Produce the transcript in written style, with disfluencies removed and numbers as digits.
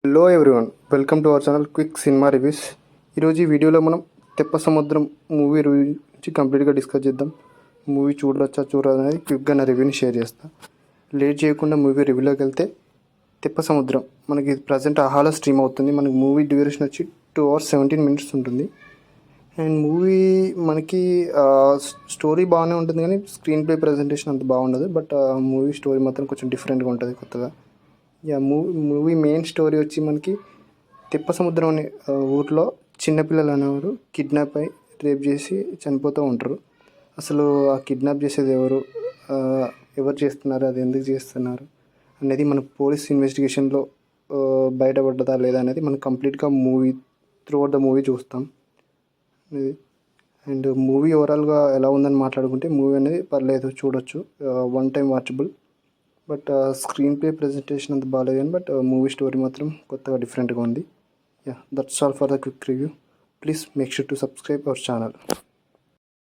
Hello everyone, welcome to our channel quick cinema reviews. ఈరోజు ఈ వీడియోలో మనం తెప్ప సముద్రం మూవీ రివ్యూ నుంచి కంప్లీట్గా డిస్కస్ చేద్దాం. మూవీ చూడొచ్చా చూడాలి అనేది క్విక్గా నా రివ్యూని షేర్ చేస్తాను. లేట్ చేయకుండా మూవీ రివ్యూలోకి వెళ్తే, తెప్ప సముద్రం మనకి ప్రజెంట్ ఆహాలో స్ట్రీమ్ అవుతుంది. మనకి మూవీ డ్యూరేషన్ వచ్చి 2 hours 17 minutes ఉంటుంది. అండ్ మూవీ మనకి స్టోరీ బాగానే ఉంటుంది, కానీ స్క్రీన్ ప్లే ప్రజెంటేషన్ అంత బాగుండదు. బట్ మూవీ స్టోరీ మాత్రం కొంచెం డిఫరెంట్గా ఉంటుంది, కొత్తగా. మూవీ మెయిన్ స్టోరీ వచ్చి మనకి తెప్ప సముద్రం అనే ఊర్లో చిన్నపిల్లలు అనేవారు కిడ్నాప్ అయి రేప్ చేసి చనిపోతూ ఉంటారు. అసలు ఆ కిడ్నాప్ చేసేది ఎవరు, ఎవరు చేస్తున్నారు, అది ఎందుకు చేస్తున్నారు అనేది మన పోలీస్ ఇన్వెస్టిగేషన్లో బయటపడ్డదా లేదా అనేది మనం కంప్లీట్గా movie through out the movie చూస్తాం. అండ్ మూవీ ఓవరాల్గా ఎలా ఉందని మాట్లాడుకుంటే, మూవీ అనేది పర్లేదు, చూడొచ్చు, one time watchable. But screen play presentation అంత బాగాలేదు, కానీ బట్ మూవీ స్టోరీ మాత్రం కొత్తగా డిఫరెంట్గా ఉంది. That's all for the quick review. Please make sure to subscribe our channel.